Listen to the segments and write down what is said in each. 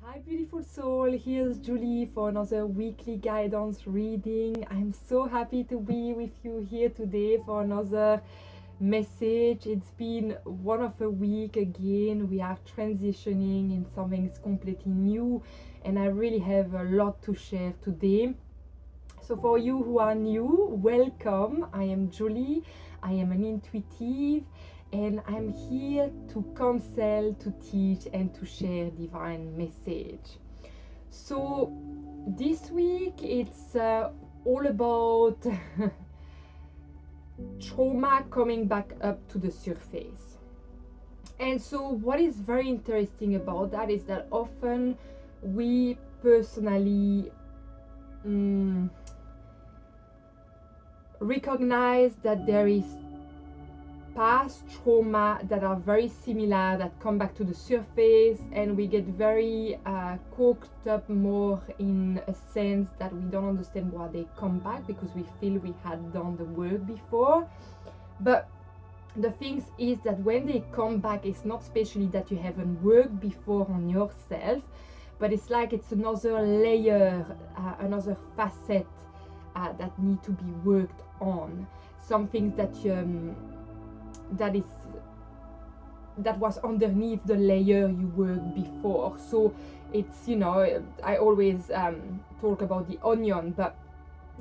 Hi beautiful soul, here's Julie for another weekly guidance reading. I'm so happy to be with you here today for another message. It's been one of a week again. We are transitioning in something completely new and I really have a lot to share today. So for you who are new, welcome. I am Julie. I am an intuitive and I'm here to counsel, to teach and to share divine message. So this week it's all about trauma coming back up to the surface. And so what is very interesting about that is that often we personally recognize that there is past trauma that are very similar that come back to the surface, and we get very coked up more in a sense that we don't understand why they come back because we feel we had done the work before. But the thing is that when they come back, it's not especially that you haven't worked before on yourself, but it's like it's another layer, another facet that need to be worked on. Some things that that was underneath the layer you worked before. So it's, you know, I always talk about the onion, but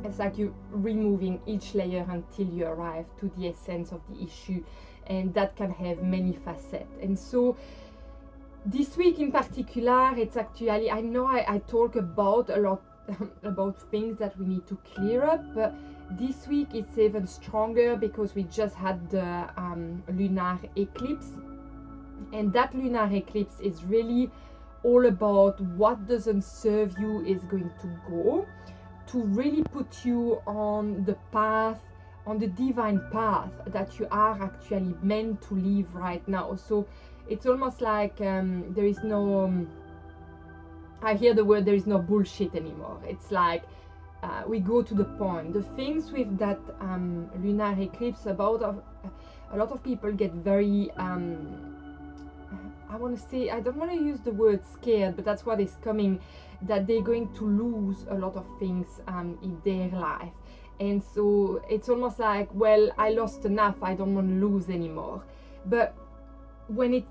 it's like you removing each layer until you arrive to the essence of the issue, and that can have many facets. And so this week in particular, it's actually, I know I talk about a lot about things that we need to clear up, but this week it's even stronger because we just had the lunar eclipse, and that lunar eclipse is really all about what doesn't serve you is going to go, to really put you on the path, on the divine path that you are actually meant to live right now. So it's almost like there is no I hear the word, there is no bullshit anymore. It's like we go to the point. The things with that lunar eclipse, about a lot of people get very I want to say, I don't want to use the word scared, but that's what is coming, that they're going to lose a lot of things in their life. And so it's almost like, well, I lost enough, I don't want to lose anymore. But when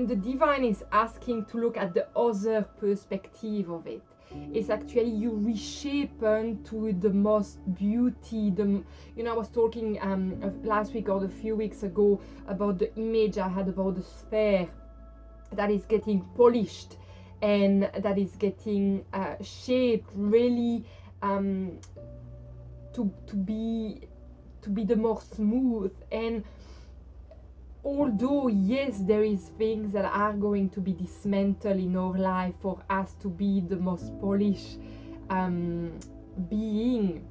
the divine is asking to look at the other perspective of it, it's actually you reshape to the most beauty. I was talking last week or a few weeks ago about the image I had about the sphere that is getting polished and that is getting shaped really to be the more smooth. And although yes, there is things that are going to be dismantled in our life for us to be the most polished being,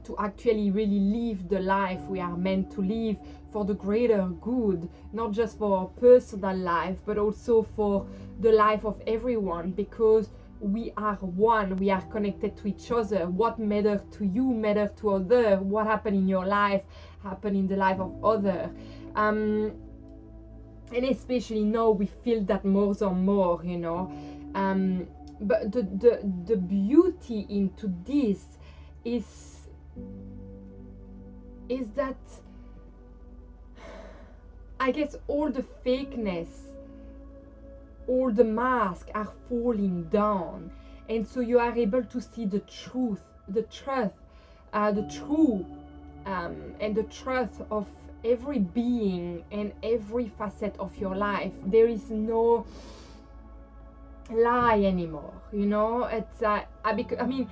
to actually really live the life we are meant to live for the greater good, not just for our personal life but also for the life of everyone, because we are one, we are connected to each other. What matters to you matters to others. What happened in your life happened in the life of others. And especially now we feel that more and more, you know. But the beauty into this is that I guess all the fakeness, all the masks are falling down, and so you are able to see the truth, the truth and the truth of every being and every facet of your life. There is no lie anymore, you know. It's I mean,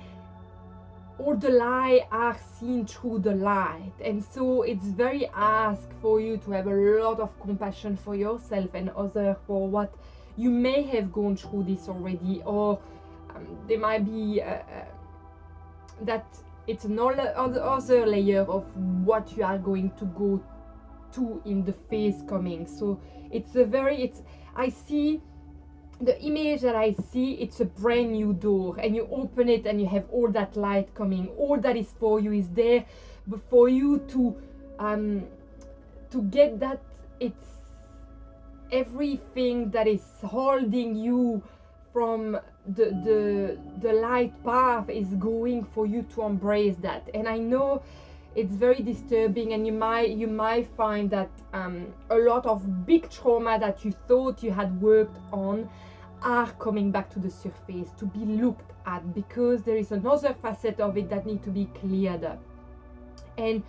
all the lies are seen through the light, and so it's very asked for you to have a lot of compassion for yourself and others for what you may have gone through this already, or there might be that it's another other layer of what you are going to go to in the phase coming. So I see the image that I see, it's a brand new door, and you open it and you have all that light coming. All that is for you is there, but for you to get that, it's everything that is holding you from the light path is going for you to embrace that. And I know it's very disturbing, and you might find that a lot of big trauma that you thought you had worked on are coming back to the surface to be looked at, because there is another facet of it that need to be cleared up. And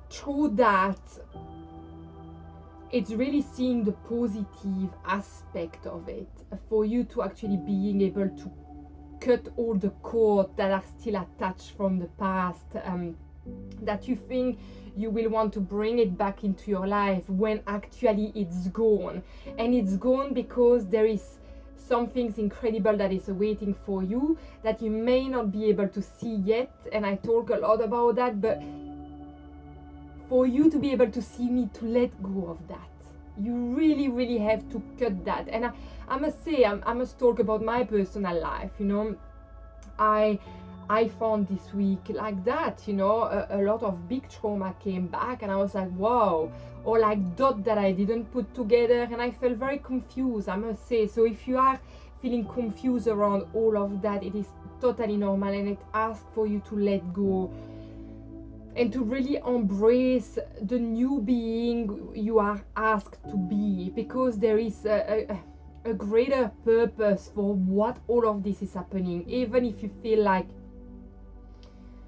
through that, it's really seeing the positive aspect of it, for you to actually being able to cut all the cords that are still attached from the past, that you think you will want to bring it back into your life, when actually it's gone. And it's gone because there is something incredible that is waiting for you that you may not be able to see yet. And I talk a lot about that, but for you to be able to see, me to let go of that, you really have to cut that. And I must say, I must talk about my personal life. You know, I found this week like that, you know, a lot of big trauma came back, and I was like, wow, or like dots that I didn't put together, and I felt very confused, I must say. So if you are feeling confused around all of that, it is totally normal, and it asks for you to let go and to really embrace the new being you are asked to be, because there is a greater purpose for what all of this is happening. Even if you feel like,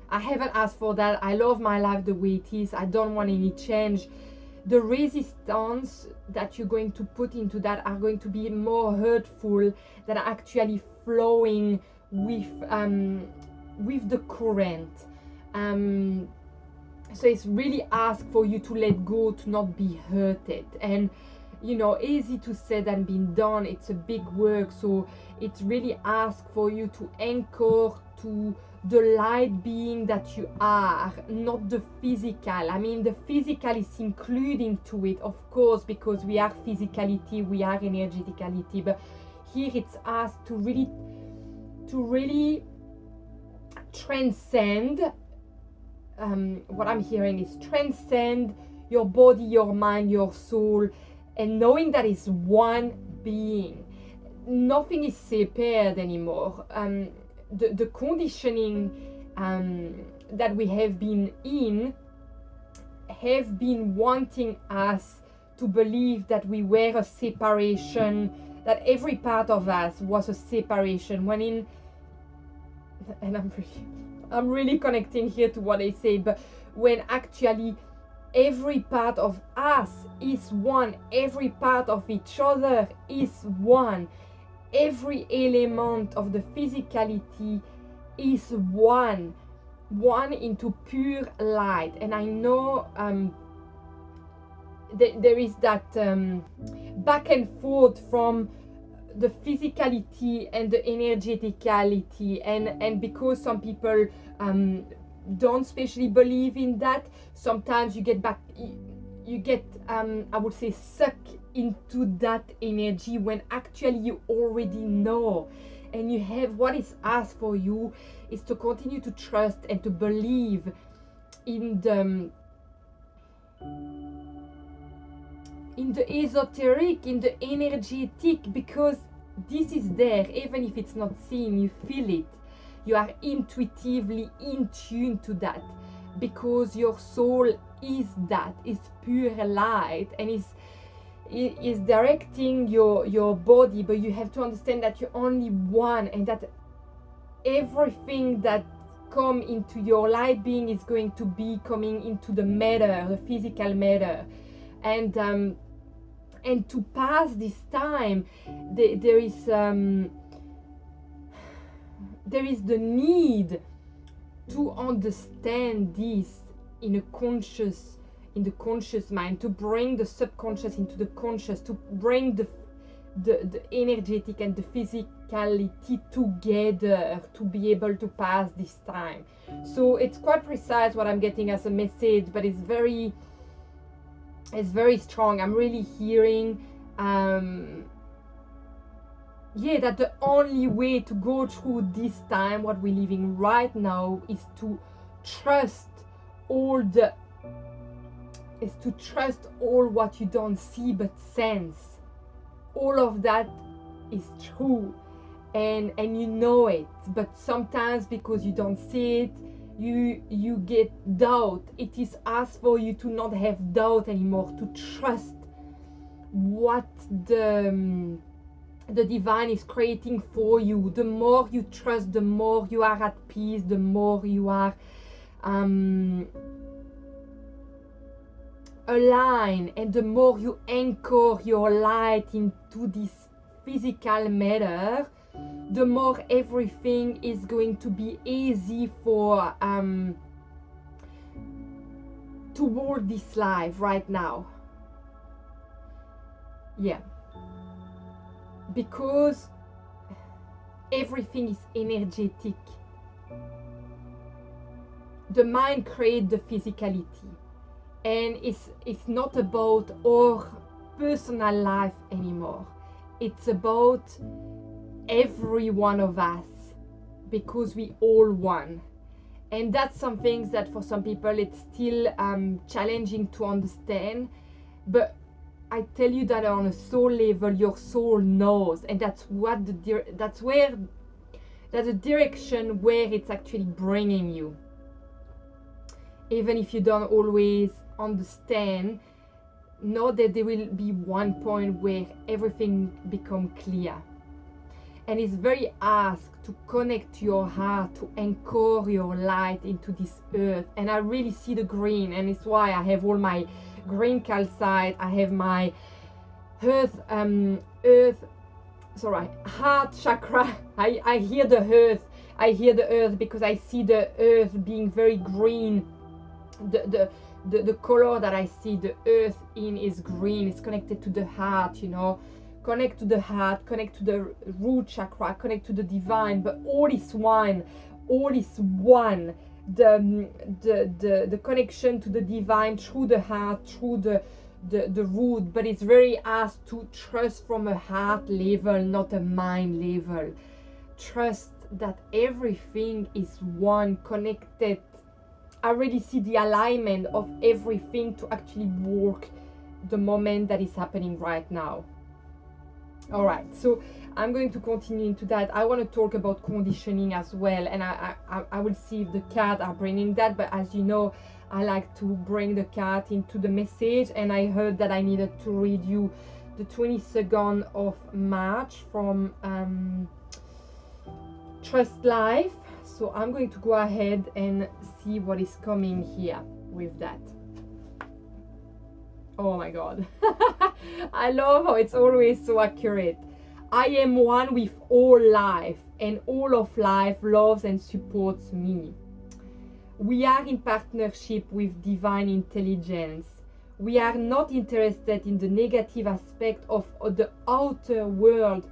I haven't asked for that, I love my life the way it is, I don't want any change, the resistance that you're going to put into that are going to be more hurtful than actually flowing with the current. So it's really asked for you to let go, to not be hurted. And you know, easy to say than being done, it's a big work. So it's really asked for you to anchor to the light being that you are, not the physical. I mean, the physical is including to it, of course, because we are physicality, we are energeticality, but here it's asked to really transcend. What I'm hearing is transcend your body, your mind, your soul, and knowing that it's one being. Nothing is separate anymore. The conditioning that we have been in have been wanting us to believe that we were a separation, that every part of us was a separation, when in, and I'm really connecting here to what I say, but when actually every part of us is one, every part of each other is one, every element of the physicality is one into pure light. And I know there is that back and forth from the physicality and the energeticality, and because some people don't especially believe in that, sometimes you get I would say sucked into that energy, when actually you already know. And you have, what is asked for you is to continue to trust and to believe in the esoteric, in the energetic, because this is there. Even if it's not seen, you feel it. You are intuitively in tune to that, because your soul is that, is pure light, and is directing your body. But you have to understand that you're only one, and that everything that come into your light being is going to be coming into the matter, the physical matter. And to pass this time, there is the need to understand this in the conscious mind, to bring the subconscious into the conscious, to bring the energetic and the physicality together, to be able to pass this time. So it's quite precise what I'm getting as a message, but it's very strong. I'm really hearing that the only way to go through this time, what we're living right now, is to trust all what you don't see but sense. All of that is true, and you know it, but sometimes because you don't see it, you get doubt. It is asked for you to not have doubt anymore, to trust what the divine is creating for you. The more you trust, the more you are at peace, the more you are aligned, and the more you anchor your light into this physical matter, the more everything is going to be easy for toward this life right now. Yeah, because everything is energetic. The mind creates the physicality, and it's not about our personal life anymore. It's about every one of us, because we all one. And that's some things that for some people it's still challenging to understand, but I tell you that on a soul level, your soul knows, and that's the direction where it's actually bringing you. Even if you don't always understand, know that there will be one point where everything becomes clear. And it's very asked to connect to your heart, to anchor your light into this earth. And I really see the green, and it's why I have all my green calcite. I have my heart chakra. I hear the earth. I hear the earth because I see the earth being very green. The color that I see the earth in is green. It's connected to the heart, you know. Connect to the heart, connect to the root chakra, connect to the divine, but all is one. All is one. The connection to the divine through the heart, through the root, but it's very asked to trust from a heart level, not a mind level. Trust that everything is one, connected. I really see the alignment of everything to actually work the moment that is happening right now. All right, so I'm going to continue into that. I want to talk about conditioning as well, and I will see if the cards are bringing that, but as you know, I like to bring the card into the message, and I heard that I needed to read you the 22nd of March from Trust Life. So I'm going to go ahead and see what is coming here with that. Oh my God. I love how it's always so accurate. I am one with all life, and all of life loves and supports me. We are in partnership with divine intelligence. We are not interested in the negative aspect of the outer world,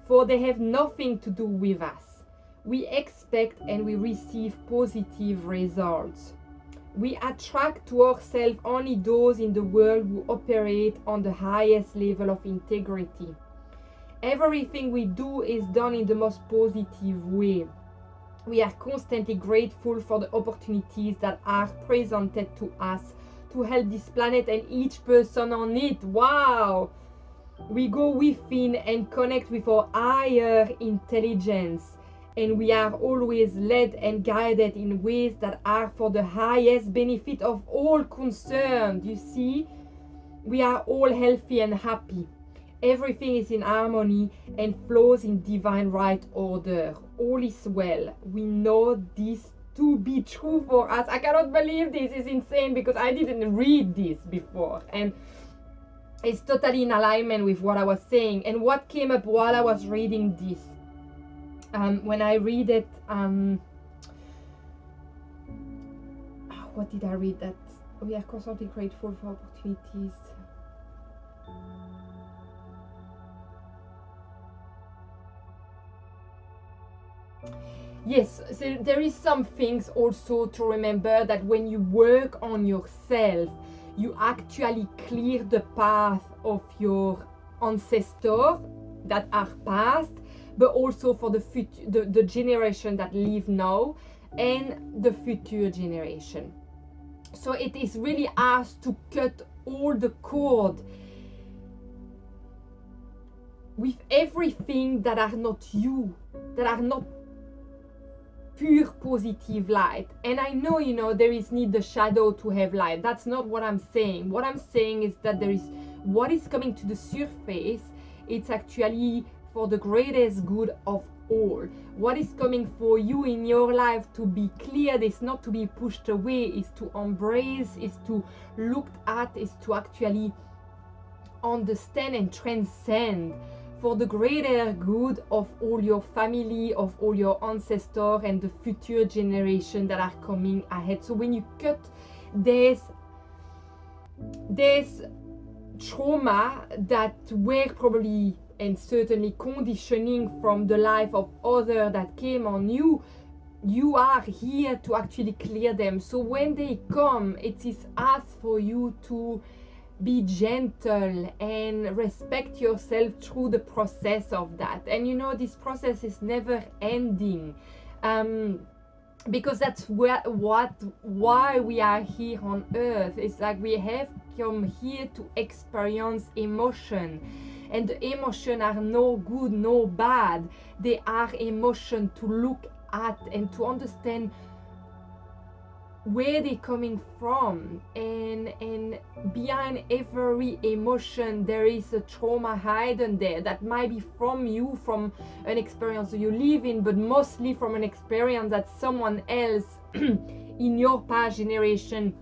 for they have nothing to do with us. We expect and we receive positive results. We attract to ourselves only those in the world who operate on the highest level of integrity. Everything we do is done in the most positive way. We are constantly grateful for the opportunities that are presented to us to help this planet and each person on it. Wow! We go within and connect with our higher intelligence, and we are always led and guided in ways that are for the highest benefit of all concerned. You see, we are all healthy and happy. Everything is in harmony and flows in divine right order. All is well. We know this to be true for us. I cannot believe this. Is insane because I didn't read this before, and it's totally in alignment with what I was saying and what came up while I was reading this. When I read it, what did I read? That we are constantly grateful for opportunities. Yes, so there is some things also to remember, that when you work on yourself, you actually clear the path of your ancestors that are past, but also for the future, the generation that live now and the future generation. So it is really asked to cut all the cord with everything that are not you, that are not pure positive light. And I know, you know, there is need the shadow to have light. That's not what I'm saying. What I'm saying is that there is what is coming to the surface. It's actually for the greatest good of all. What is coming for you in your life to be cleared is not to be pushed away, is to embrace, is to look at, is to actually understand and transcend for the greater good of all your family, of all your ancestors and the future generation that are coming ahead. So when you cut this trauma that were probably and certainly conditioning from the life of others that came on you, you are here to actually clear them. So when they come, it is asked for you to be gentle and respect yourself through the process of that. And you know, this process is never ending, because that's why we are here on earth. It's like we have come here to experience emotion, and the emotion are no good, no bad. They are emotion to look at and to understand where they're coming from, and behind every emotion there is a trauma hidden there that might be from you, from an experience you live in, but mostly from an experience that someone else in your past generation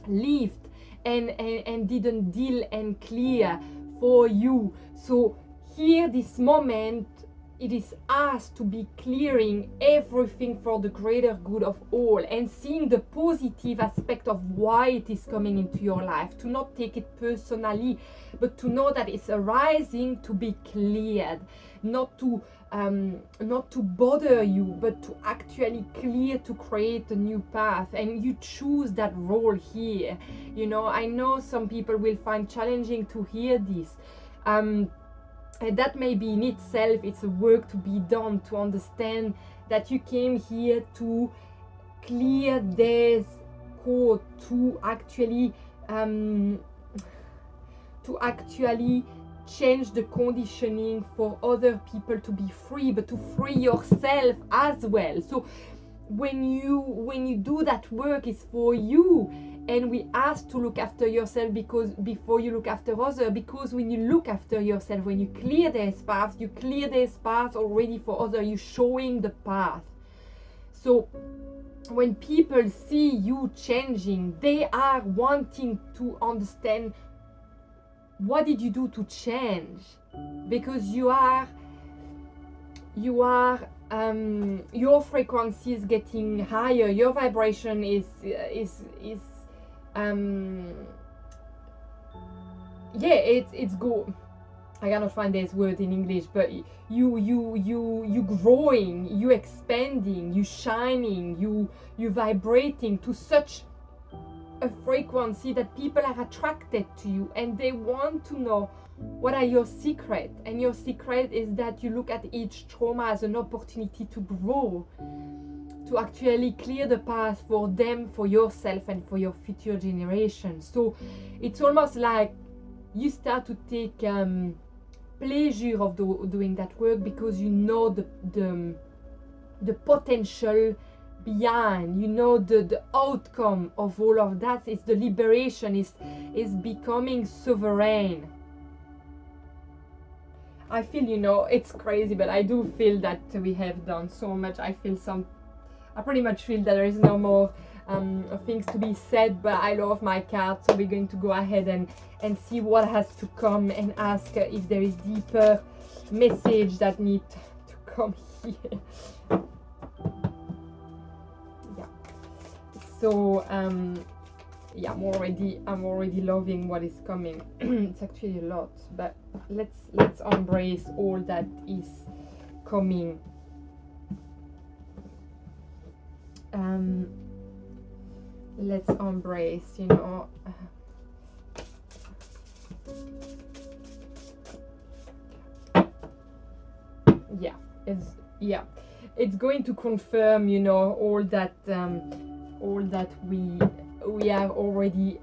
lived and didn't deal and clear for you. So here, this moment, it is us to be clearing everything for the greater good of all, and seeing the positive aspect of why it is coming into your life, to not take it personally, but to know that it's arising to be cleared, not to bother you, but to actually clear, to create a new path. And you choose that role here. You know, I know some people will find challenging to hear this. And that may be in itself, it's a work to be done, to understand that you came here to clear this code, to actually change the conditioning for other people to be free, but to free yourself as well. So when you do that work, it's for you. And we ask to look after yourself because before you look after others, because when you look after yourself, when you clear this path, you clear this path already for others. You're showing the path. So when people see you changing, they are wanting to understand, what did you do to change? Because your frequency is getting higher, your vibration is it's good. I cannot find this word in English, but you growing, you expanding, you shining, you vibrating to such a frequency that people are attracted to you, and they want to know what are your secret. And your secret is that you look at each trauma as an opportunity to grow, to actually clear the path for them, for yourself, and for your future generations. So it's almost like you start to take pleasure of doing that work, because you know the potential behind, you know the outcome of all of that is the liberation, is becoming sovereign. I feel, you know, it's crazy, but I do feel that we have done so much. I pretty much feel that there is no more things to be said, but I love my cards, so we're going to go ahead and see what has to come, and ask if there is deeper message that need to come here. Yeah. So yeah, I'm already loving what is coming. It's actually a lot, but let's embrace all that is coming. Let's embrace, you know, it's going to confirm, you know, all that we are already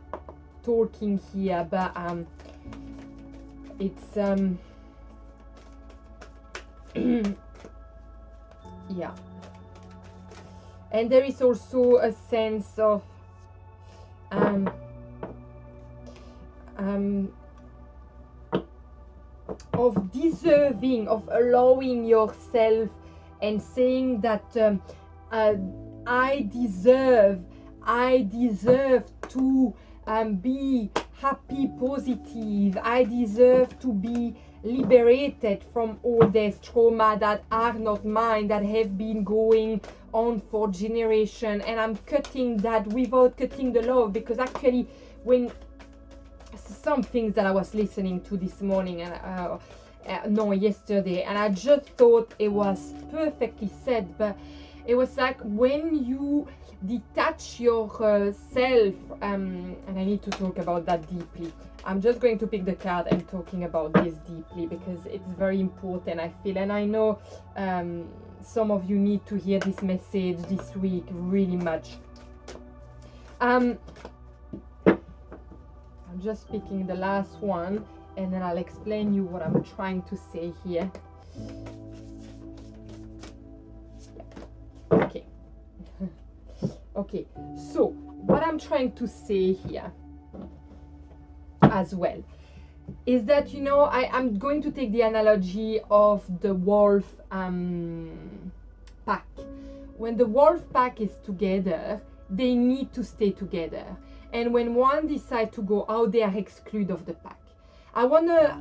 talking here, but it's Yeah. And there is also a sense of deserving, of allowing yourself and saying that I deserve to be happy, positive. I deserve to be liberated from all these trauma that are not mine, that have been going on for generations. And I'm cutting that without cutting the love, because actually when some things that I was listening to this morning and no, yesterday, and I just thought it was perfectly said, but it was like when you detach yourself, and I need to talk about that deeply. I'm just going to pick the card and talking about this deeply because it's very important, I feel, and I know some of you need to hear this message this week really much. I'm just picking the last one, and then I'll explain you what I'm trying to say here. Okay. Okay, so what I'm trying to say here as well is that, you know, I'm going to take the analogy of the wolf pack. When the wolf pack is together, they need to stay together. And when one decides to go out, they are excluded of the pack. I want to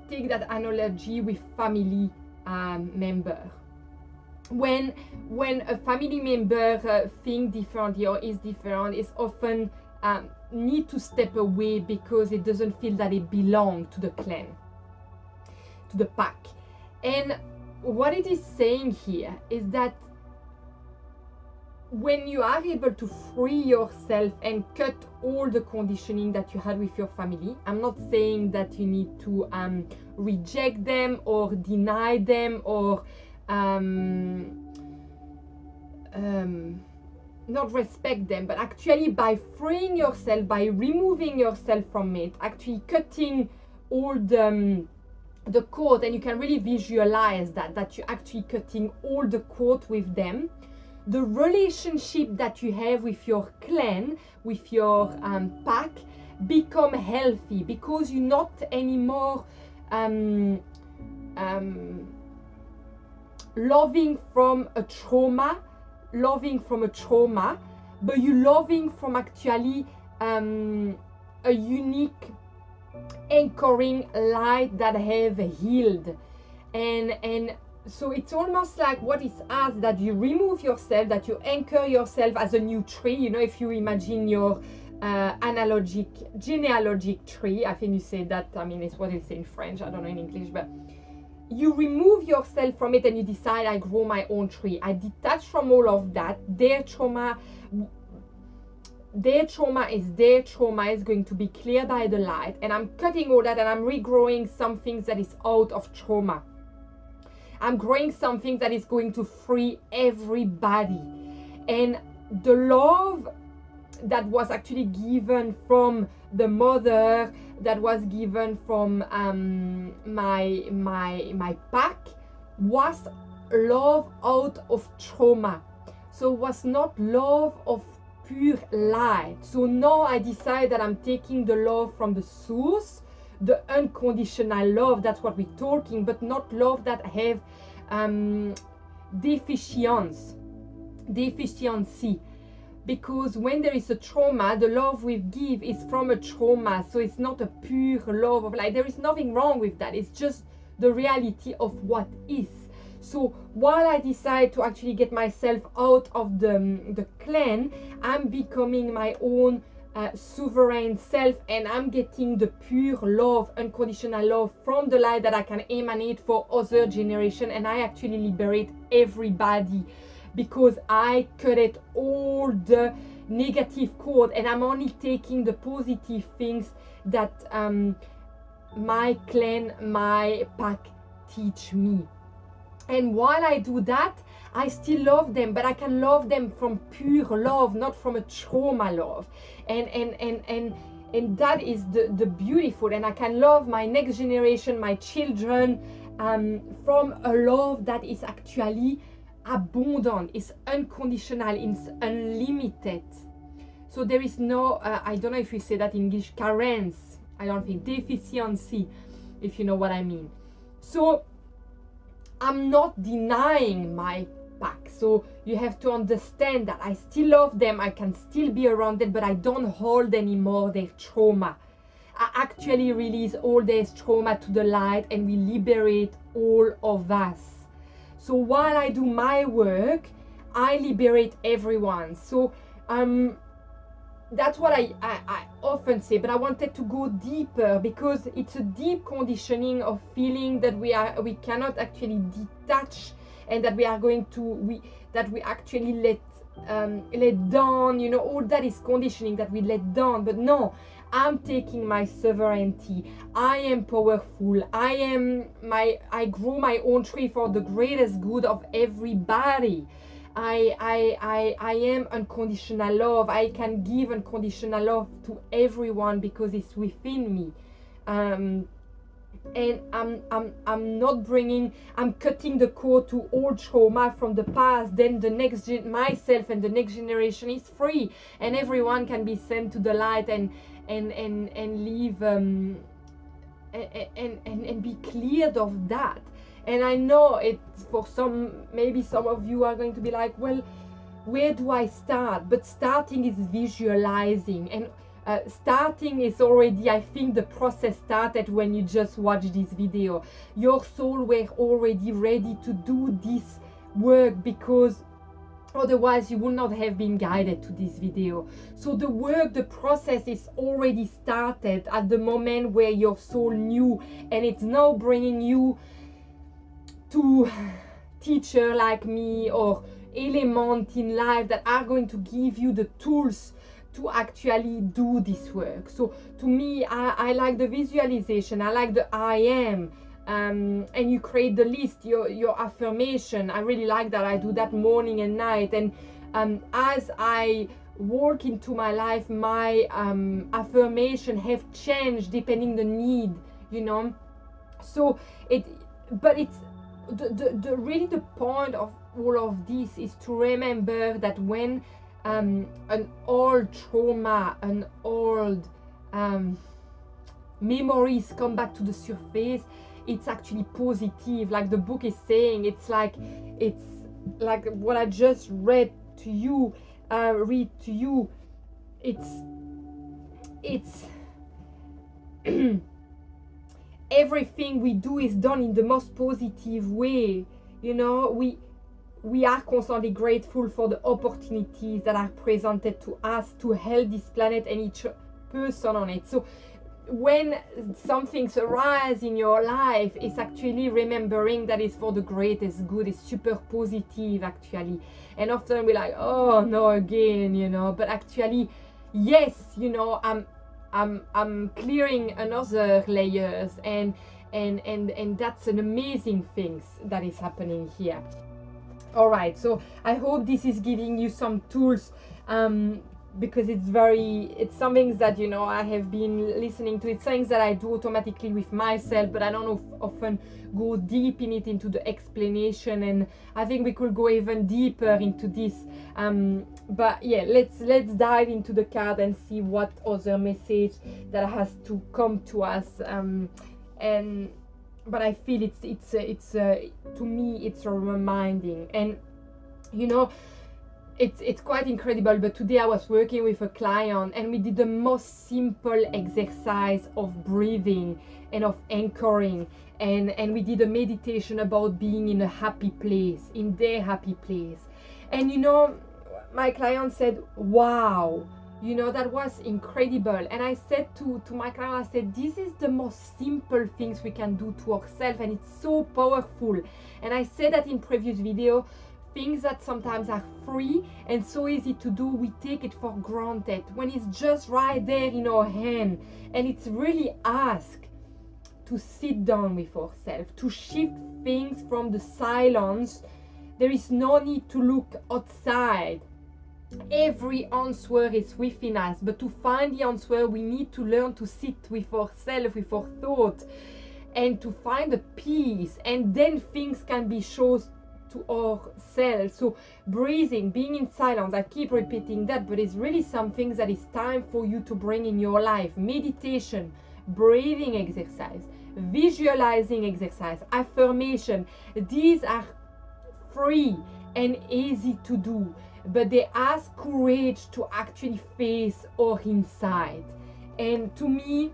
take that analogy with family member. When a family member think differently or is different, is often need to step away because it doesn't feel that it belongs to the clan, to the pack. And what it is saying here is that when you are able to free yourself and cut all the conditioning that you had with your family, I'm not saying that you need to reject them or deny them or not respect them, but actually by freeing yourself, by removing yourself from it, actually cutting all the cord, and you can really visualize that you're actually cutting all the cord with them. The relationship that you have with your clan, with your pack, become healthy because you're not anymore loving from a trauma, but you loving from actually a unique anchoring light that have healed. And so it's almost like what is asked, that you remove yourself, that you anchor yourself as a new tree. You know, if you imagine your genealogic tree, I think you say that, I mean, it's what you say in French, I don't know in English, but you remove yourself from it and you decide, I grow my own tree. I detach from all of that. Their trauma is going to be cleared by the light, and I'm cutting all that and I'm regrowing some things that is out of trauma. I'm growing something that is going to free everybody. And the love that was actually given from the mother, that was given from my pack, was love out of trauma. So it was not love of pure light. So now I decide that I'm taking the love from the source, the unconditional love, that's what we're talking, but not love that have deficiency. Because when there is a trauma, the love we give is from a trauma, so it's not a pure love of light. There is nothing wrong with that, it's just the reality of what is. So while I decide to actually get myself out of the clan, I'm becoming my own sovereign self, and I'm getting the pure love, unconditional love from the light that I can emanate for other generation, and I actually liberate everybody because I cut it all the negative cord, and I'm only taking the positive things that my clan, my pack teach me. And while I do that, I still love them, but I can love them from pure love, not from a trauma love. And that is the beautiful. And I can love my next generation, my children, from a love that is actually abundant, is unconditional, is unlimited. So there is no, I don't know if we say that in English, carence, I don't think, deficiency, if you know what I mean. So I'm not denying my pack. So you have to understand that I still love them, I can still be around them, but I don't hold anymore their trauma. I actually release all their trauma to the light, and we liberate all of us. So while I do my work, I liberate everyone. So that's what I often say, but I wanted to go deeper, because it's a deep conditioning of feeling that we cannot actually detach, and that we are going to that we actually let down, you know, all that is conditioning that we let down. But no, I'm taking my sovereignty. I am powerful. I grow my own tree for the greatest good of everybody. I am unconditional love. I can give unconditional love to everyone because it's within me. And I'm not bringing, I'm cutting the cord to all trauma from the past. Then the next myself and the next generation is free, and everyone can be sent to the light and live and be cleared of that. And I know it's for some, maybe some of you are going to be like, well, where do I start? But starting is visualizing, and starting is already, I think the process started when you just watched this video. Your soul were already ready to do this work, because otherwise you would not have been guided to this video. So the work, the process is already started at the moment where your soul knew, and it's now bringing you to teacher like me or element in life that are going to give you the tools to actually do this work. So to me, I like the visualization, I like the I am, and you create the list, your affirmation. I really like that. I do that morning and night, and as I walk into my life, my affirmation have changed depending the need, you know. So but it's really the point of all of this is to remember that when an old trauma, an old memories come back to the surface, it's actually positive. Like the book is saying, it's like what I just read to you, it's everything we do is done in the most positive way. You know, we are constantly grateful for the opportunities that are presented to us to help this planet and each person on it. So when something arises in your life, it's actually remembering that it's for the greatest good. It's super positive actually. And often we're like, oh no, again, you know, but actually, yes, you know, I'm clearing another layers, and that's an amazing thing that is happening here. All right, so I hope this is giving you some tools, because it's something that, you know, I have been listening to. It's things that I do automatically with myself, but I don't often go deep in it, into the explanation, and I think we could go even deeper into this. But yeah, let's dive into the card and see what other message that has to come to us. But I feel it's to me it's a reminding, and you know, it's quite incredible. But today I was working with a client, and we did the most simple exercise of breathing and of anchoring, and we did a meditation about being in a happy place, in their happy place. And you know, my client said, wow, you know, that was incredible. And I said to my client, I said, this is the most simple things we can do to ourselves, and it's so powerful. And I said that in previous video, things that sometimes are free and so easy to do, we take it for granted when it's just right there in our hand. And it's really asked to sit down with ourselves, to shift things from the silence. There is no need to look outside. Every answer is within us, but to find the answer we need to learn to sit with ourselves, with our thoughts. and to find a peace, and then things can be shown to ourselves. So breathing, being in silence, I keep repeating that, but it's really something that is time for you to bring in your life. Meditation, breathing exercise, visualizing exercise, affirmation. These are free and easy to do, but they ask courage to actually face our inside. And to me,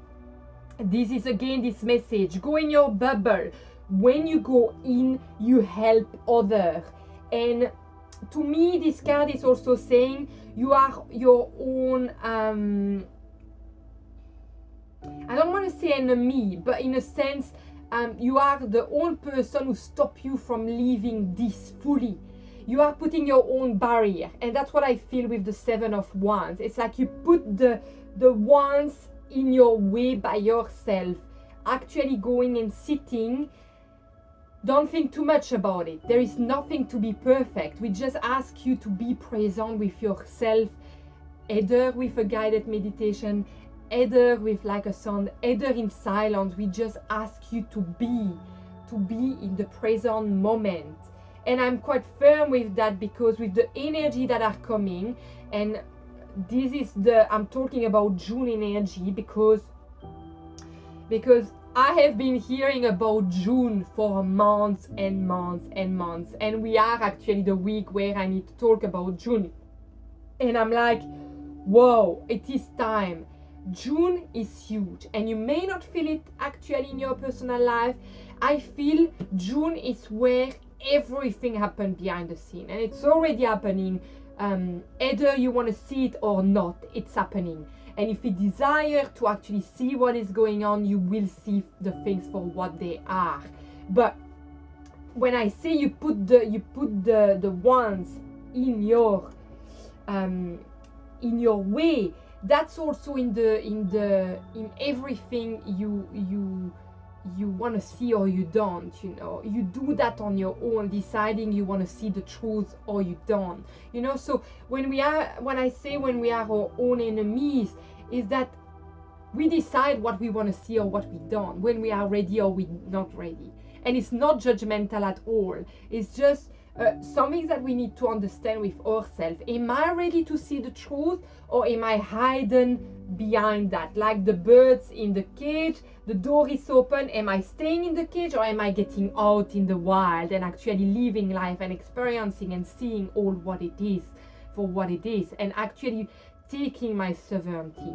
this is again this message: go in your bubble. When you go in, you help others. And to me, this card is also saying you are your own, I don't want to say enemy, but in a sense, you are the own person who stop you from living this fully. You are putting your own barrier, and that's what I feel with the Seven of Wands. It's like you put the wands in your way by yourself, actually going and sitting. Don't think too much about it. There is nothing to be perfect. We just ask you to be present with yourself, either with a guided meditation, either with like a sound, either in silence. We just ask you to be in the present moment. And I'm quite firm with that, because with the energy that are coming, and this is I'm talking about June energy, because I have been hearing about June for months and months and months, and we are actually the week where I need to talk about June. And I'm like, whoa, it is time. June is huge, and you may not feel it actually in your personal life. I feel June is where everything happened behind the scene, and it's already happening. Either you want to see it or not, it's happening. And if you desire to actually see what is going on, you will see the things for what they are. But when I say you put the wands in your way, that's also in everything you want to see or you don't. You know, you do that on your own, deciding you want to see the truth or you don't. You know, so when I say when we are our own enemies, is that we decide what we want to see or what we don't, when we are ready or we're not ready. And it's not judgmental at all. It's just something that we need to understand with ourselves. Am I ready to see the truth, or am I hiding behind that? Like the birds in the cage, the door is open. Am I staying in the cage, or am I getting out in the wild and actually living life and experiencing and seeing all what it is for what it is, and actually taking my sovereignty?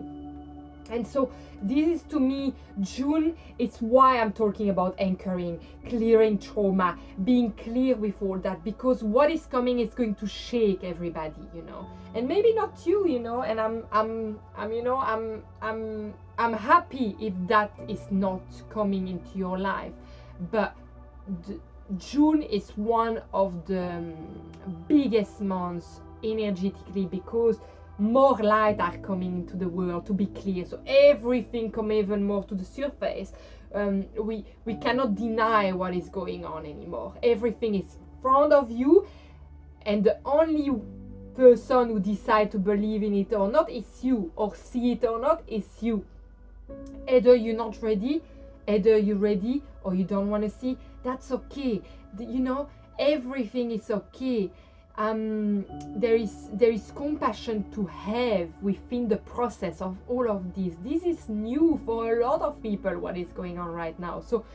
And so this is, to me, June. It's why I'm talking about anchoring, clearing trauma, being clear with all that, because what is coming is going to shake everybody, you know, and maybe not you, you know. And I'm happy if that is not coming into your life. But June is one of the biggest months energetically, because more light are coming into the world, to be clear. So everything come even more to the surface. We cannot deny what is going on anymore. Everything is in front of you, and the only person who decide to believe in it or not is you, or see it or not is you. Either you're not ready, either you're ready, or you don't want to see. That's okay. You know, everything is okay. There is compassion to have within the process of all of this. This is new for a lot of people, what is going on right now. So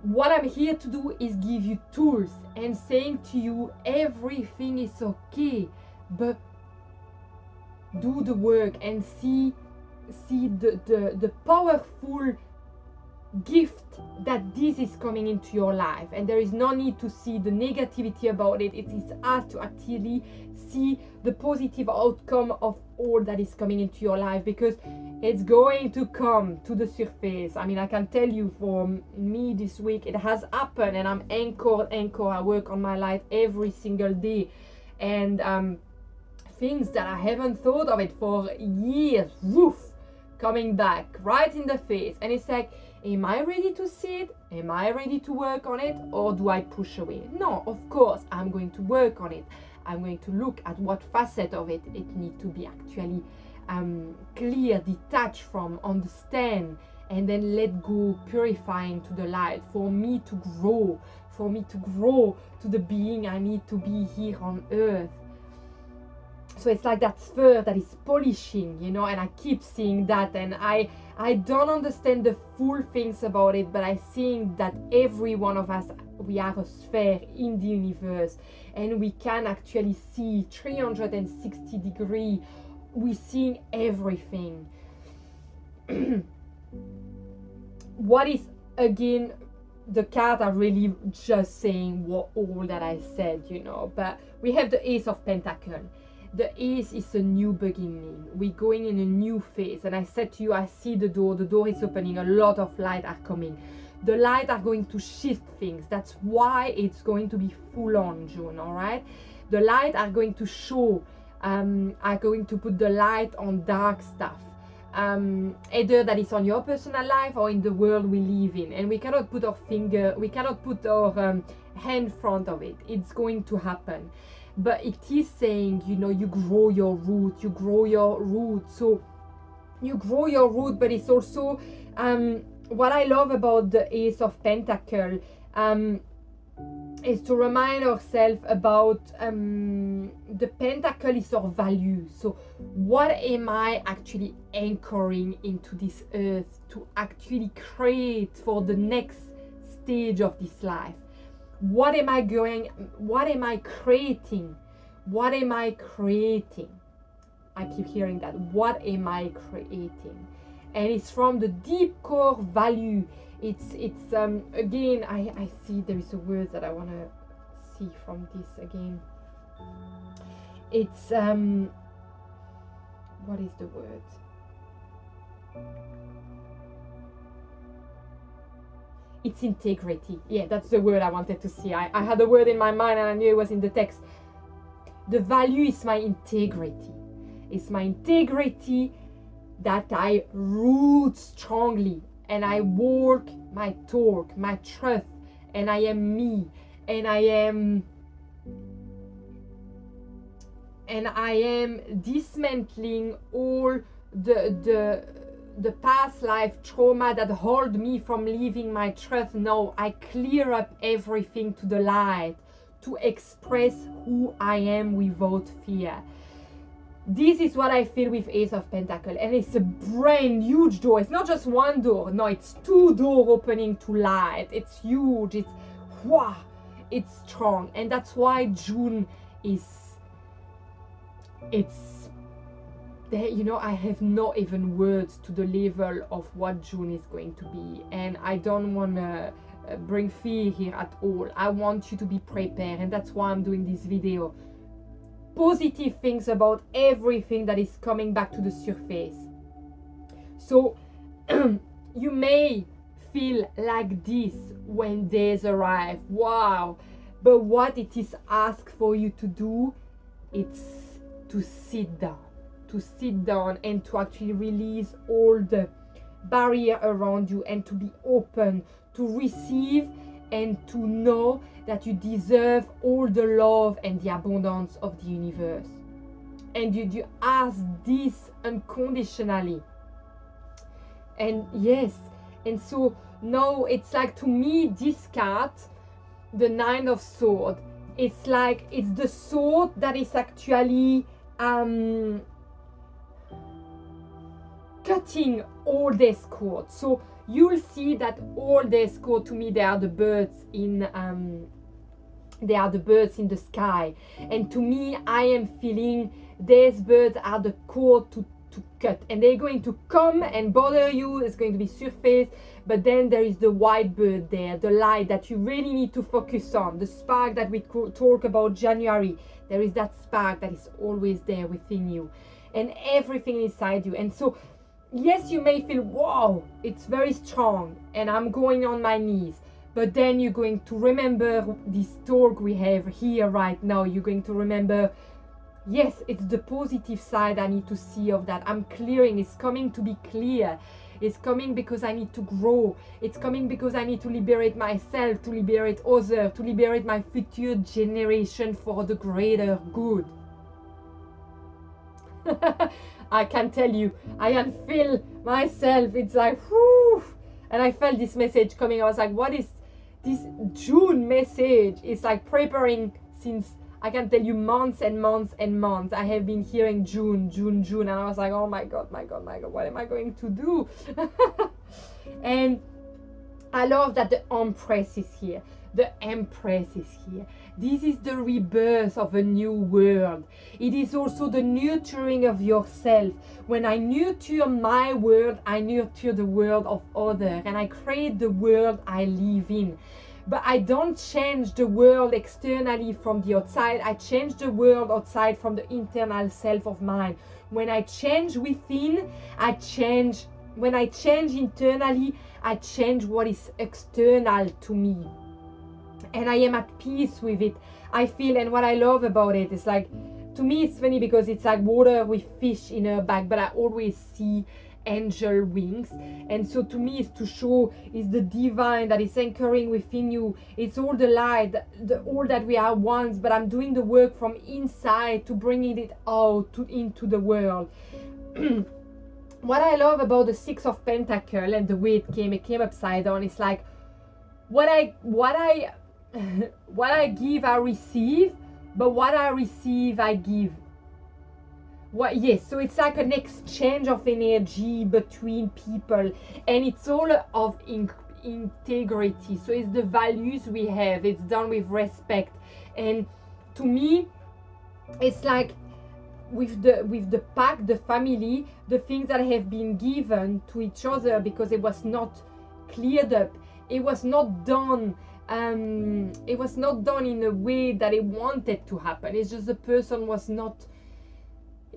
what I'm here to do is give you tools and saying to you, everything is okay, but do the work and see the powerful gift that this is coming into your life. And there is no need to see the negativity about it. It is us to actually see the positive outcome of all that is coming into your life, because it's going to come to the surface. I mean, I can tell you, for me this week it has happened, and I'm anchored. I work on my life every single day, and things that I haven't thought of it for years, woof, coming back right in the face. And it's like, am I ready to see it? Am I ready to work on it? Or do I push away? No, of course, I'm going to work on it. I'm going to look at what facet of it needs to be actually clear, detached from, understand, and then let go, purifying to the light, for me to grow to the being I need to be here on earth. So it's like that sphere that is polishing, you know, and I keep seeing that, and I don't understand the full things about it, but I think that every one of us, we are a sphere in the universe, and we can actually see 360 degrees. We're seeing everything. What is, again, the cards are really just saying what all that I said, you know, but we have the Ace of Pentacles. The Ace is a new beginning. We're going in a new phase. And I said to you, I see the door is opening, a lot of light are coming. The light are going to shift things. That's why it's going to be full on June, all right? The light are going to show, are going to put the light on dark stuff. Either that is on your personal life or in the world we live in. And we cannot put our hand in front of it. It's going to happen. But it is saying, you know, you grow your root, so you grow your root. But it's also what I love about the Ace of Pentacles is to remind ourselves about the pentacle is our value. So what am I actually anchoring into this earth to actually create for the next stage of this life? What am I creating? What am I creating? I keep hearing that. What am I creating? And it's from the deep core value. It's again, I see there is a word that I want to see from this again. It's what is the word? It's integrity. Yeah, that's the word I wanted to see. I had a word in my mind and I knew it was in the text. The value is my integrity. It's my integrity that I root strongly, and I walk my talk, my truth, and I am me, and I am dismantling all the past life trauma that hold me from living my truth. No, I clear up everything to the light to express who I am without fear. This is what I feel with Ace of Pentacles, and it's a brand huge door. It's not just one door, no, it's two doors opening to light. It's huge, it's wow, it's strong, and that's why June is, it's there, you know. I have not even words to the level of what June is going to be, and I don't want to bring fear here at all. I want you to be prepared, and that's why I'm doing this video. Positive things about everything that is coming back to the surface. So you may feel like this when days arrive, wow, but what it is asked for you to do, it's to sit down and to actually release all the barrier around you, and to be open to receive and to know that you deserve all the love and the abundance of the universe. And you ask this unconditionally. And yes, and so now it's like, to me, this card, the Nine of Swords, it's like, it's the sword that is actually cutting all this cord. So you'll see that all this cord, to me, they are the birds in the sky, and to me, I am feeling these birds are the cord to cut, and they're going to come and bother you. It's going to be surface, but then there is the white bird there, the light that you really need to focus on, the spark that we talk about January. There is that spark that is always there within you, and everything inside you. And so yes, you may feel, wow, it's very strong and I'm going on my knees, but then you're going to remember this talk we have here right now. You're going to remember, yes, it's the positive side I need to see of that. I'm clearing. It's coming to be clear. It's coming because I need to grow. It's coming because I need to liberate myself, to liberate others, to liberate my future generation for the greater good. I can tell you, I can feel myself. It's like, whoo, And I felt this message coming. I was like, what is this June message? It's like preparing since, I can tell you, months and months and months. I have been hearing June, June, June, and I was like, oh my God, my God, my God, what am I going to do? And I love that the Empress is here. The Empress is here. This is the rebirth of a new world. It is also the nurturing of yourself. When I nurture my world, I nurture the world of others, and I create the world I live in. But I don't change the world externally from the outside. I change the world outside from the internal self of mine. When I change within, I change. When I change internally, I change what is external to me. And I am at peace with it. I feel, and what I love about it is like, to me it's funny because it's like water with fish in her back, but I always see angel wings. And so to me, it's to show is the divine that is anchoring within you. It's all the light, all that we are once, but I'm doing the work from inside to bringing it out into the world. What I love about the Six of Pentacles and the way it came upside down, it's like what I give, I receive, but what I receive, I give. Yes, so it's like an exchange of energy between people, and it's all of integrity. So it's the values we have. It's done with respect, and to me, it's like with the pack, the family, the things that have been given to each other because it was not cleared up. It was not done. It was not done in a way that it wanted to happen. It's just the person was not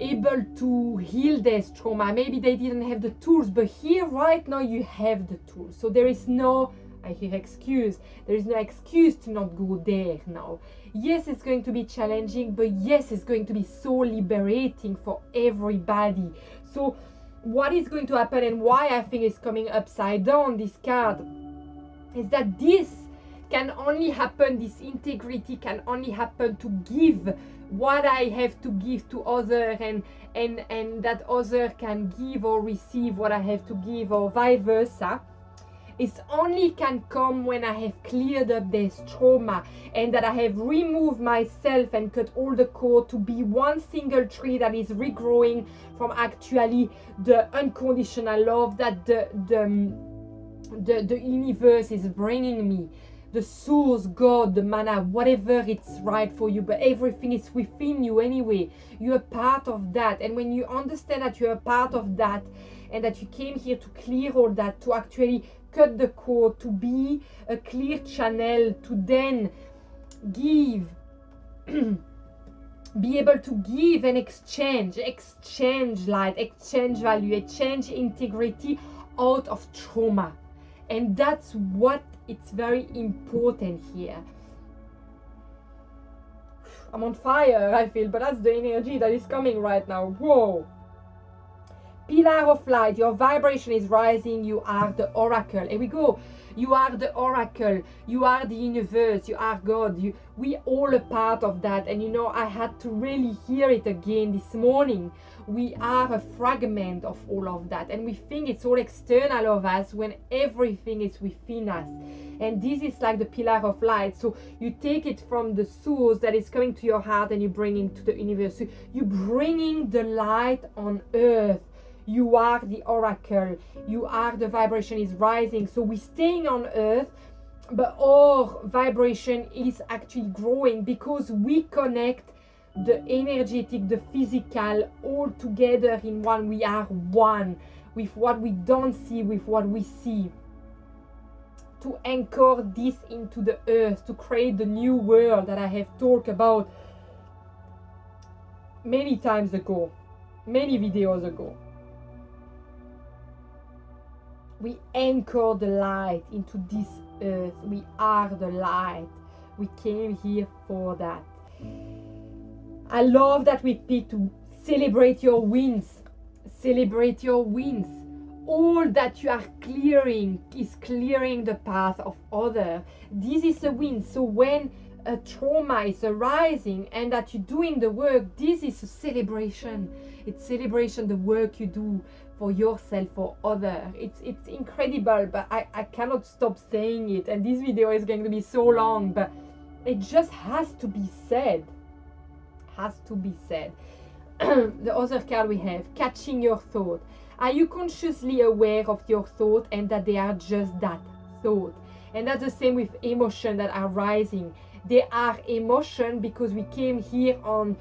able to heal their trauma. Maybe they didn't have the tools, but here right now you have the tools. So there is no, I hear excuse, there is no excuse to not go there now. Yes, it's going to be challenging, but yes, it's going to be so liberating for everybody. So what is going to happen, and why I think it's coming upside down, this card, is that this can only happen, this integrity can only happen to give what I have to give to others, and that other can give or receive what I have to give, or vice versa. It only can come when I have cleared up this trauma, and that I have removed myself and cut all the cord to be one single tree that is regrowing from actually the unconditional love that the universe is bringing me. The source, God, the mana, whatever it's right for you, but everything is within you anyway. You're a part of that, and when you understand that you're a part of that, and that you came here to clear all that, to actually cut the cord, to be a clear channel, to then give, be able to give and exchange light, exchange value, exchange integrity out of trauma. And that's what it's very important here. I'm on fire, I feel, but that's the energy that is coming right now. Whoa. Pillar of light, your vibration is rising. You are the oracle. Here we go. You are the oracle. You are the universe. You are God. We all a part of that. And you know, I had to really hear it again this morning. We are a fragment of all of that. And we think it's all external of us when everything is within us. And this is like the pillar of light. So you take it from the source that is coming to your heart, and you bring it to the universe. So you're bringing the light on earth. You are the oracle. You are the vibration is rising. So we're staying on earth, but our vibration is actually growing because we connect the energetic, the physical, all together in one. We are one with what we don't see, with what we see. To anchor this into the earth, to create the new world that I have talked about many times ago, many videos ago. We anchor the light into this earth. We are the light. We came here for that. I love that we pick to celebrate your wins. Celebrate your wins. All that you are clearing is clearing the path of others. This is a win. So when a trauma is arising and that you're doing the work, this is a celebration. It's celebration, the work you do for yourself, for others. It's incredible, but I cannot stop saying it, and this video is going to be so long, but it just has to be said. Has to be said. The other card we have, catching your thought. Are you consciously aware of your thought and that they are just that, thought? And that's the same with emotion that are rising. They are emotion because we came here on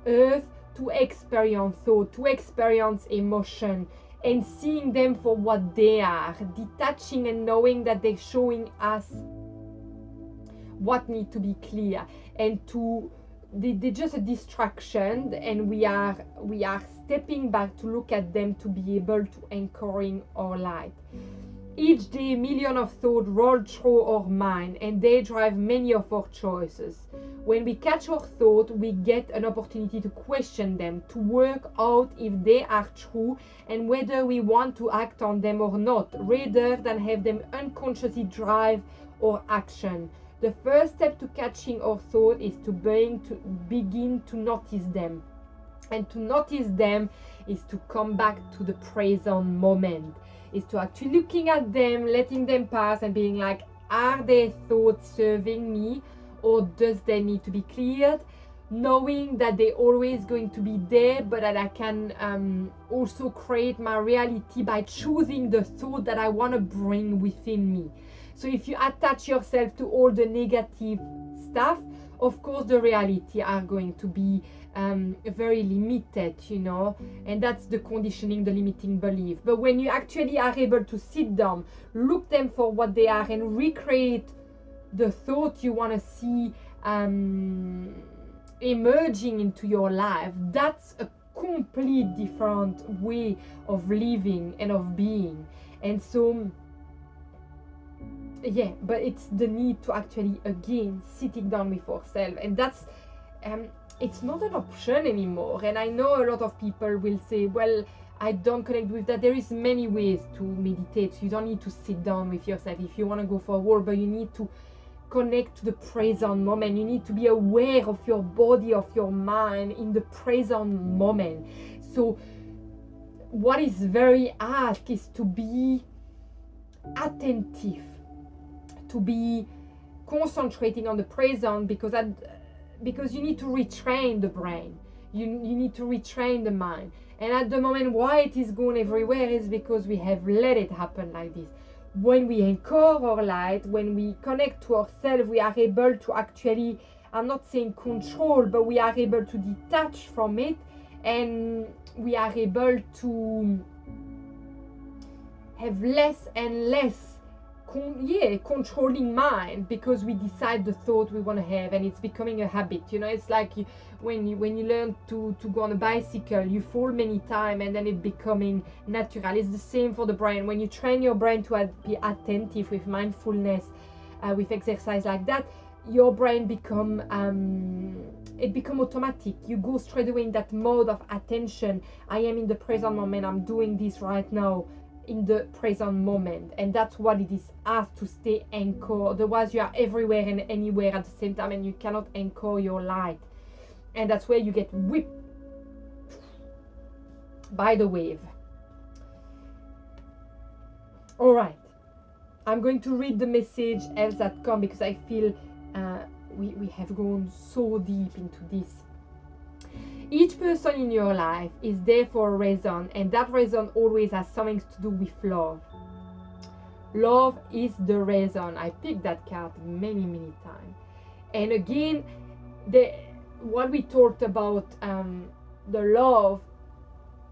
earth to experience thought, to experience emotion, and seeing them for what they are, detaching and knowing that they're showing us what needs to be clear, and they're just a distraction, and we are stepping back to look at them to be able to anchoring our light. Each day, millions of thoughts roll through our mind, and they drive many of our choices. When we catch our thought, we get an opportunity to question them, to work out if they are true and whether we want to act on them or not, rather than have them unconsciously drive our action. The first step to catching our thought is to begin to notice them. And to notice them is to come back to the present moment. Is to actually looking at them, letting them pass and being like, are their thoughts serving me, or does they need to be cleared? Knowing that they're always going to be there, but that I can also create my reality by choosing the thought that I want to bring within me. So if you attach yourself to all the negative stuff, of course the reality are going to be very limited, you know, and that's the conditioning, the limiting belief. But when you actually are able to sit down, look them for what they are, and recreate the thought you want to see emerging into your life, that's a complete different way of living and of being. And so yeah, but it's the need to actually again sitting down with ourselves, and that's it's not an option anymore. And I know a lot of people will say, well, I don't connect with that. There is many ways to meditate. You don't need to sit down with yourself if you want to go for a walk, but you need to connect to the present moment. You need to be aware of your body, of your mind in the present moment. So what is very asked is to be attentive, to be concentrating on the present, because you need to retrain the brain, you need to retrain the mind. And at the moment, why it is going everywhere is because we have let it happen like this. When we anchor our light, when we connect to ourselves, we are able to actually, I'm not saying control, but we are able to detach from it, and we are able to have less and less controlling mind, because we decide the thought we want to have, and it's becoming a habit. You know, it's like when you learn to go on a bicycle, you fall many times and then it becoming natural. It's the same for the brain. When you train your brain to be attentive with mindfulness, with exercise like that, your brain become automatic. You go straight away in that mode of attention. I am in the present moment, I'm doing this right now in the present moment. And that's what it is, asked to stay anchored. Otherwise you are everywhere and anywhere at the same time, and you cannot anchor your light, and that's where you get whipped by the wave. All right, I'm going to read the message else that come, because I feel we have gone so deep into this. Each person in your life is there for a reason, and that reason always has something to do with love. Love is the reason. I picked that card many times. And again, what we talked about, the love,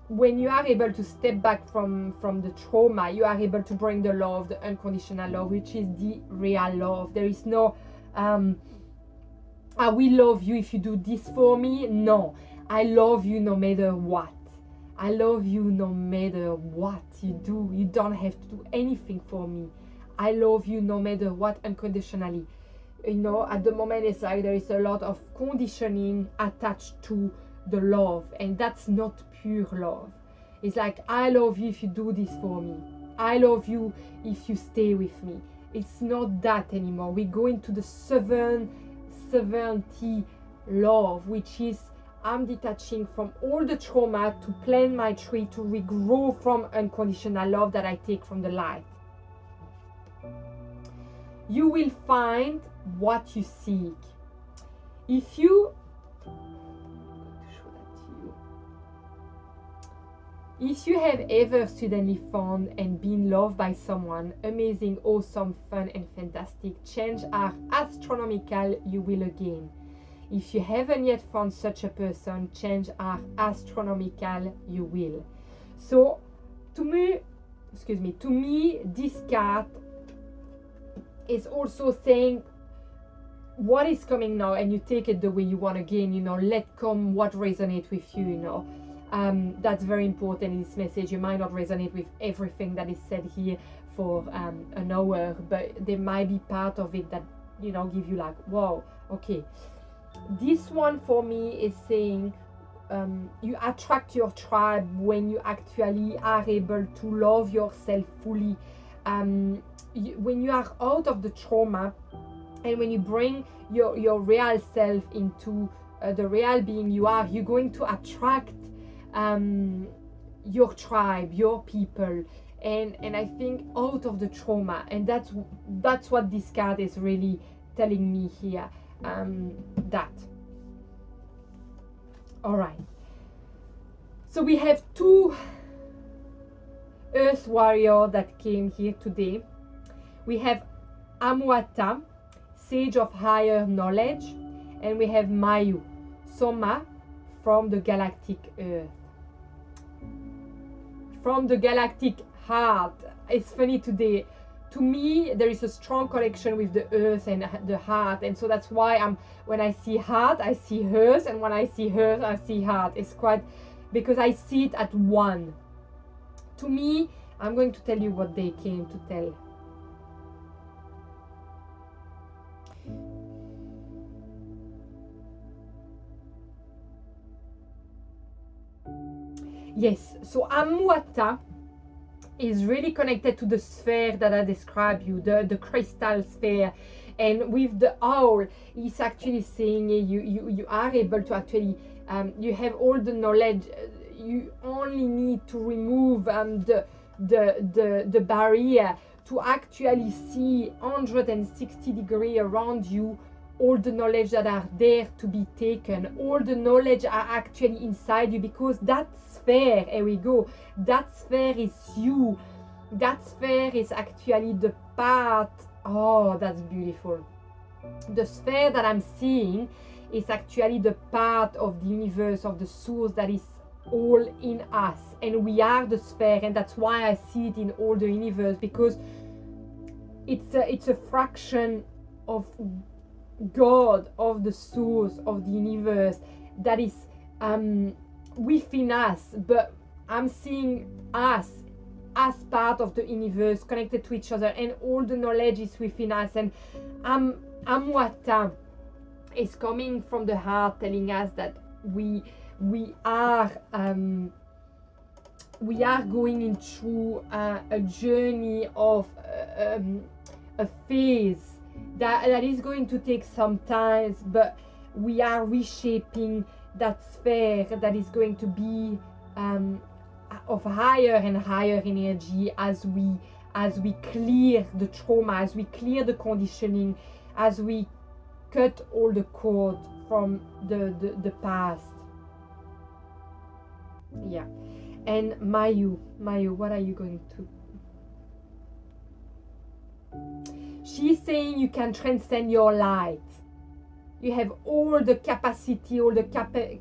when you are able to step back from the trauma, you are able to bring the love, the unconditional love, which is the real love. There is no, I will love you if you do this for me. No. I love you no matter what. I love you no matter what you do. You don't have to do anything for me. I love you no matter what, unconditionally. You know, at the moment it's like there is a lot of conditioning attached to the love, and that's not pure love. It's like, I love you if you do this for me. I love you if you stay with me. It's not that anymore. We go into the sovereignty love, which is I'm detaching from all the trauma to plant my tree, to regrow from unconditional love that I take from the light. You will find what you seek. If you have ever suddenly found and been loved by someone amazing, awesome, fun and fantastic, change are astronomical, you will again. If you haven't yet found such a person, change are astronomical, you will. So to me, this card is also saying what is coming now, and you take it the way you want again, you know, let come what resonates with you, you know. That's very important in this message. You might not resonate with everything that is said here for an hour, but there might be part of it that, you know, give you like, wow, okay. This one for me is saying you attract your tribe when you actually are able to love yourself fully. When you are out of the trauma, and when you bring your real self into the real being you are, you're going to attract your tribe, your people, and I think out of the trauma. And that's what this card is really telling me here. That. All right. So we have two Earth warrior that came here today. We have Amuata, Sage of Higher Knowledge, and we have Mayu, Soma from the Galactic Earth. From the Galactic Heart. It's funny today. To me, there is a strong connection with the earth and the heart, and so that's why when I see heart, I see earth, and when I see earth, I see heart. It's quite, because I see it at one. To me, I'm going to tell you what they came to tell. Yes, so Amuata is really connected to the sphere that I described you, the crystal sphere. And with the owl, it's actually saying you are able to actually, you have all the knowledge. You only need to remove the barrier to actually see 160 degrees around you, all the knowledge that are there to be taken. All the knowledge are actually inside you, because that sphere, here we go, that sphere is you. That sphere is actually the part, oh, that's beautiful. The sphere that I'm seeing is actually the part of the universe, of the source that is all in us, and we are the sphere. And that's why I see it in all the universe, because it's a fraction of God, of the source of the universe that is within us. But I'm seeing us as part of the universe, connected to each other, and all the knowledge is within us. And Amuata is coming from the heart, telling us that we are going into a journey of a phase that is going to take some time, but we are reshaping that sphere that is going to be of higher and higher energy as we clear the trauma, as we clear the conditioning, as we cut all the cord from the past. Yeah. And Mayu, what are you going to? She's saying you can transcend your light. You have all the capacity, all the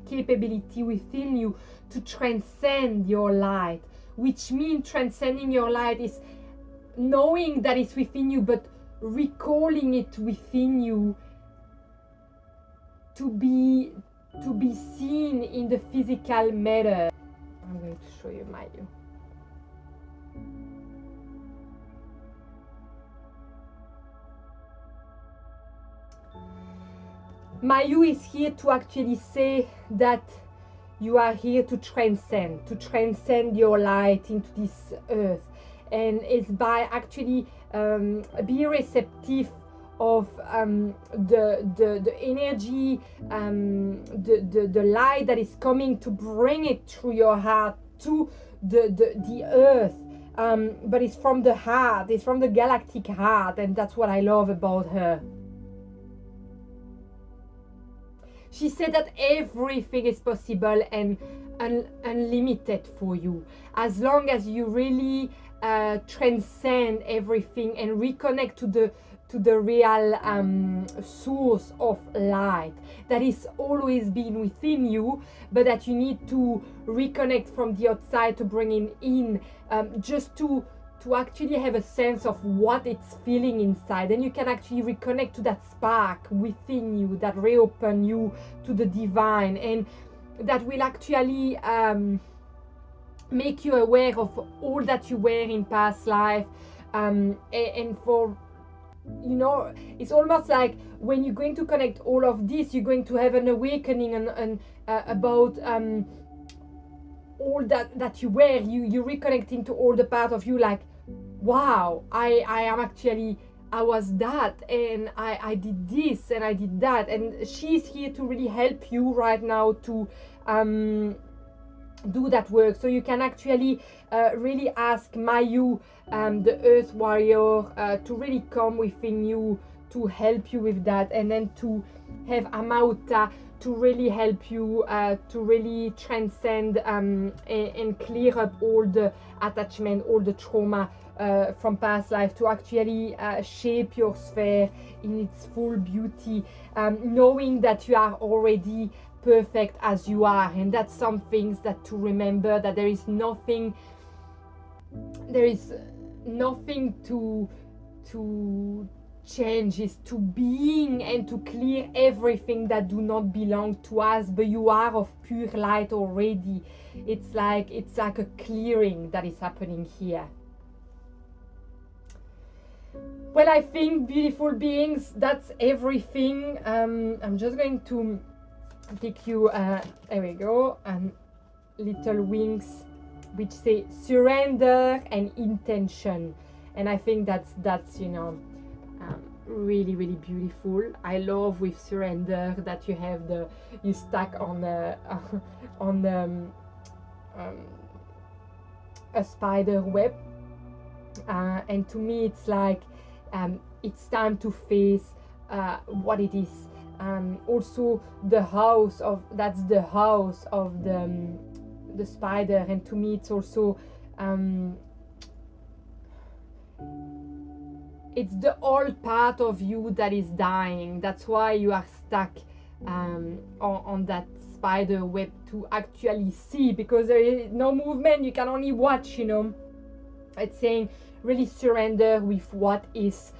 capability within you to transcend your light, which means transcending your light is knowing that it's within you, but recalling it within you to be seen in the physical matter. I'm going to show you Mayu. Mayu is here to actually say that you are here to transcend your light into this earth, and it's by actually be receptive of the energy, the light that is coming to bring it through your heart to the earth. But it's from the heart, it's from the galactic heart, and that's what I love about her. She said that everything is possible and unlimited for you, as long as you really transcend everything and reconnect to the real source of light that is always been within you, but that you need to reconnect from the outside to bring it in, just to actually have a sense of what it's feeling inside. And you can actually reconnect to that spark within you that reopen you to the divine, and that will actually make you aware of all that you were in past life, and for, you know, it's almost like when you're going to connect all of this, you're going to have an awakening and about all that you were. You're reconnecting to all the part of you, like, wow, I was that, and I did this and I did that. And she's here to really help you right now to do that work. So you can actually really ask Mayu, the Earth Warrior, to really come within you to help you with that, and then to have Amauta to really help you to really transcend and clear up all the attachment, all the trauma from past life, to actually shape your sphere in its full beauty, knowing that you are already perfect as you are. And that's some things that to remember, that there is nothing to change, is to being and to clear everything that do not belong to us, but you are of pure light already. It's like a clearing that is happening here. Well, I think, beautiful beings, that's everything. I'm just going to pick you, there we go, and little wings which say surrender and intention. And I think that's you know, really, really beautiful. I love with surrender that you have you stack on the a spider web, and to me it's like it's time to face what it is. Also the house of, that's the house of the spider, and to me it's also it's the old part of you that is dying. That's why you are stuck on that spider web, to actually see, because there is no movement, you can only watch, you know. It's saying really surrender with what is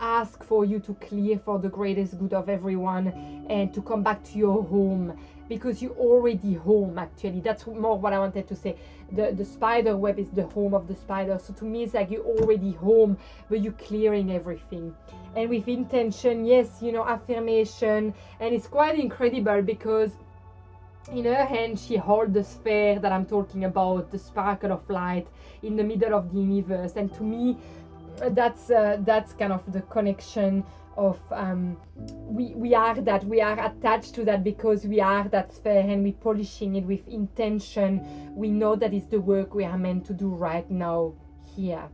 ask for you to clear for the greatest good of everyone, and to come back to your home, because you're already home. Actually, that's more what I wanted to say. The spider web is the home of the spider, so to me it's like you're already home, but you're clearing everything. And with intention, yes, you know, affirmation. And it's quite incredible because in her hand she holds the sphere that I'm talking about, the sparkle of light in the middle of the universe. And to me, that's kind of the connection of we are attached to that, because we are that sphere, and we're polishing it with intention. We know that is the work we are meant to do right now here.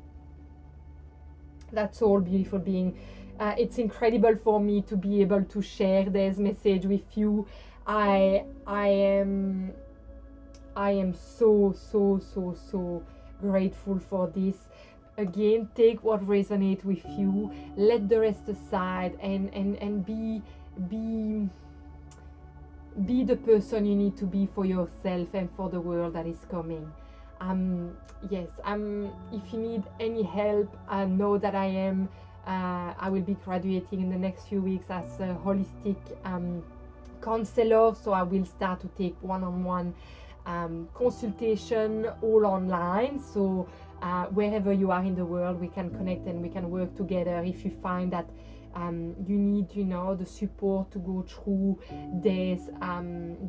That's all, beautiful being. It's incredible for me to be able to share this message with you. I am so grateful for this. Again, take what resonates with you, let the rest aside, and be the person you need to be for yourself and for the world that is coming. Yes, if you need any help, know that I will be graduating in the next few weeks as a holistic counselor, so I will start to take one-on-one consultation all online. So wherever you are in the world, we can connect and we can work together. If you find that you need, you know, the support to go through this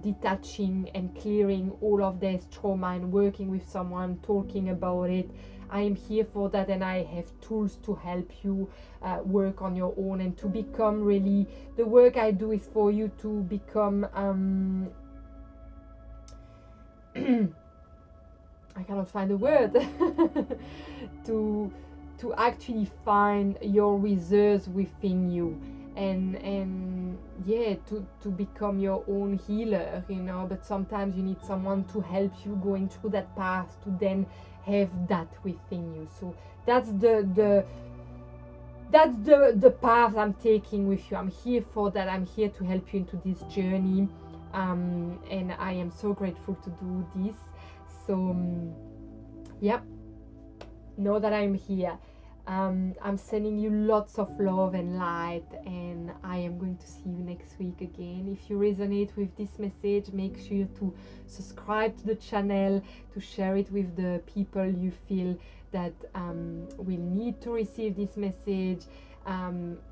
detaching and clearing all of this trauma and working with someone, talking about it, I am here for that, and I have tools to help you work on your own and to become really, the work I do is for you to become I cannot find a word to actually find your reserves within you, and yeah, to become your own healer, you know. But sometimes you need someone to help you going through that path to then have that within you. So that's the path I'm taking with you. I'm here for that. I'm here to help you into this journey, and I am so grateful to do this. So yep, know that I'm here. I'm sending you lots of love and light, and I am going to see you next week again. If you resonate with this message, make sure to subscribe to the channel, to share it with the people you feel that will need to receive this message.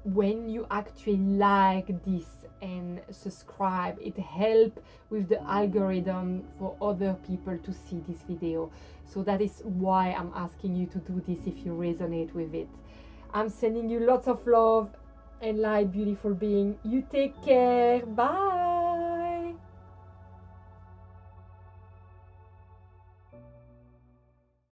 When you actually like this and subscribe, it helps with the algorithm for other people to see this video. So that is why I'm asking you to do this if you resonate with it. I'm sending you lots of love and light, beautiful being. You take care. Bye.